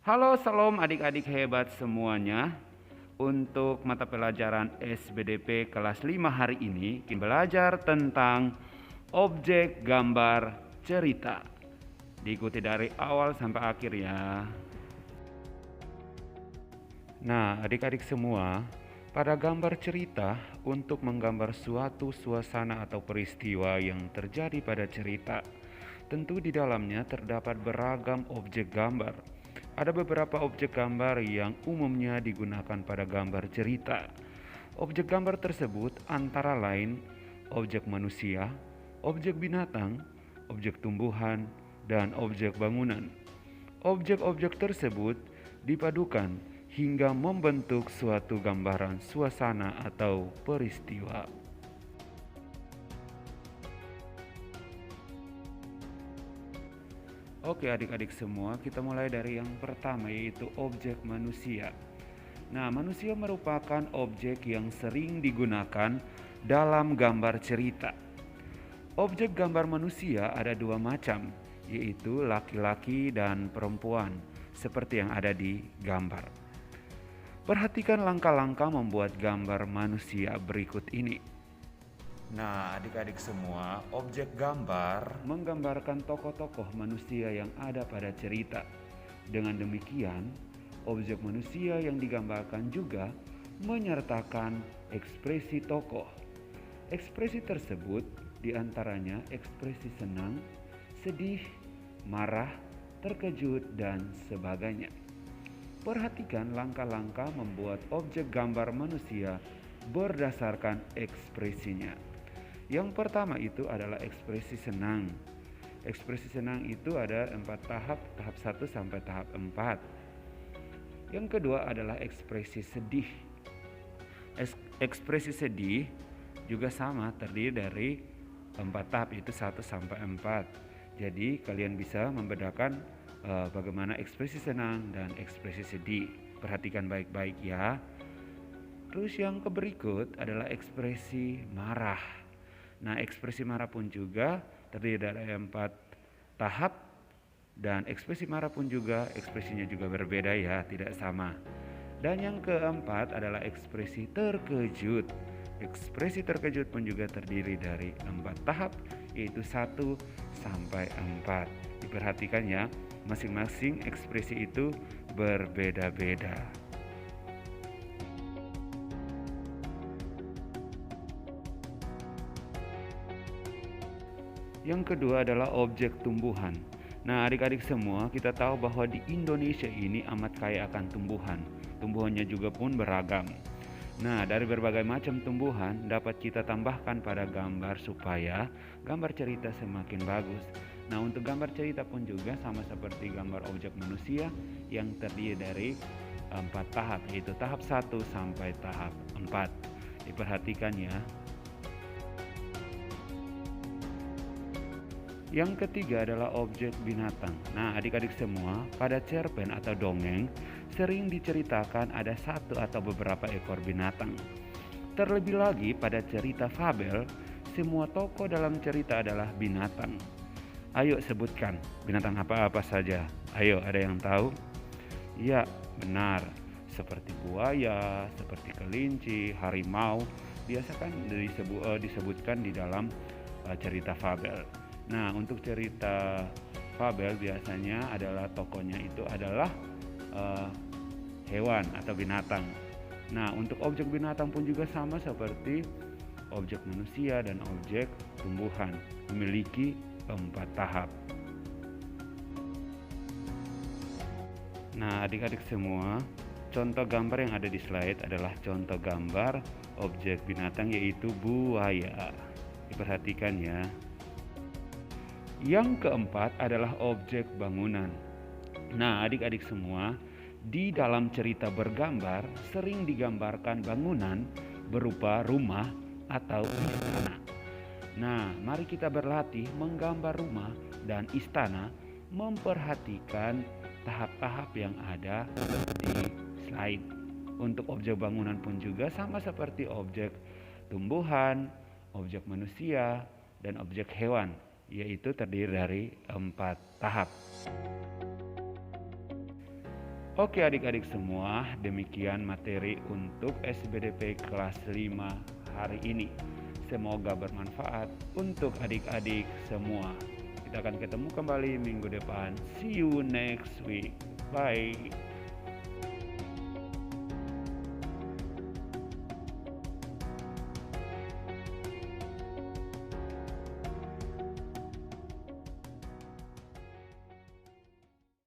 Halo, salam adik-adik hebat semuanya. Untuk mata pelajaran SBDP kelas 5 hari ini, kita belajar tentang objek gambar cerita. Diikuti dari awal sampai akhir ya. Nah, adik-adik semua, pada gambar cerita untuk menggambar suatu suasana atau peristiwa yang terjadi pada cerita, tentu di dalamnya terdapat beragam objek gambar. Ada beberapa objek gambar yang umumnya digunakan pada gambar cerita. Objek gambar tersebut antara lain objek manusia, objek binatang, objek tumbuhan, dan objek bangunan. Objek-objek tersebut dipadukan hingga membentuk suatu gambaran suasana atau peristiwa. Oke adik-adik semua, kita mulai dari yang pertama yaitu objek manusia. Nah, manusia merupakan objek yang sering digunakan dalam gambar cerita. Objek gambar manusia ada dua macam, yaitu laki-laki dan perempuan, seperti yang ada di gambar. Perhatikan langkah-langkah membuat gambar manusia berikut ini. Nah, adik-adik semua, objek gambar menggambarkan tokoh-tokoh manusia yang ada pada cerita. Dengan demikian, objek manusia yang digambarkan juga menyertakan ekspresi tokoh. Ekspresi tersebut diantaranya ekspresi senang, sedih, marah, terkejut, dan sebagainya. Perhatikan langkah-langkah membuat objek gambar manusia berdasarkan ekspresinya. Yang pertama itu adalah ekspresi senang. Ekspresi senang itu ada 4 tahap, tahap 1 sampai tahap 4. Yang kedua adalah ekspresi sedih. Ekspresi sedih juga sama, terdiri dari 4 tahap, itu 1 sampai 4. Jadi kalian bisa membedakan bagaimana ekspresi senang dan ekspresi sedih. Perhatikan baik-baik ya. Terus yang berikut adalah ekspresi marah. Nah, ekspresi marah pun juga terdiri dari 4 tahap, dan ekspresi marah pun juga ekspresinya juga berbeda ya, tidak sama. Dan yang keempat adalah ekspresi terkejut. Ekspresi terkejut pun juga terdiri dari 4 tahap, yaitu 1 sampai 4. Diperhatikan ya, masing-masing ekspresi itu berbeda-beda. Yang kedua adalah objek tumbuhan. Nah, adik-adik semua, kita tahu bahwa di Indonesia ini amat kaya akan tumbuhan. Tumbuhannya juga pun beragam. Nah, dari berbagai macam tumbuhan dapat kita tambahkan pada gambar supaya gambar cerita semakin bagus. Nah, untuk gambar cerita pun juga sama seperti gambar objek manusia yang terdiri dari 4 tahap, yaitu tahap 1 sampai tahap 4. Diperhatikan ya. Yang ketiga adalah objek binatang. Nah, adik-adik semua, pada cerpen atau dongeng sering diceritakan ada satu atau beberapa ekor binatang. Terlebih lagi pada cerita fabel, semua tokoh dalam cerita adalah binatang. Ayo sebutkan binatang apa-apa saja. Ayo, ada yang tahu? Ya, benar. Seperti buaya, seperti kelinci, harimau, biasa kan disebutkan di dalam cerita fabel. Nah, untuk cerita fabel biasanya adalah tokohnya itu adalah hewan atau binatang. Nah, untuk objek binatang pun juga sama seperti objek manusia dan objek tumbuhan, memiliki 4 tahap. Nah, adik-adik semua, contoh gambar yang ada di slide adalah contoh gambar objek binatang, yaitu buaya. Diperhatikan ya. Yang keempat adalah objek bangunan. Nah, adik-adik semua, di dalam cerita bergambar sering digambarkan bangunan berupa rumah atau istana. Nah, mari kita berlatih menggambar rumah dan istana, memperhatikan tahap-tahap yang ada di slide. Untuk objek bangunan pun juga sama seperti objek tumbuhan, objek manusia, dan objek hewan, yaitu terdiri dari 4 tahap. Oke adik-adik semua, demikian materi untuk SBDP kelas 5 hari ini. Semoga bermanfaat untuk adik-adik semua. Kita akan ketemu kembali minggu depan. See you next week. Bye.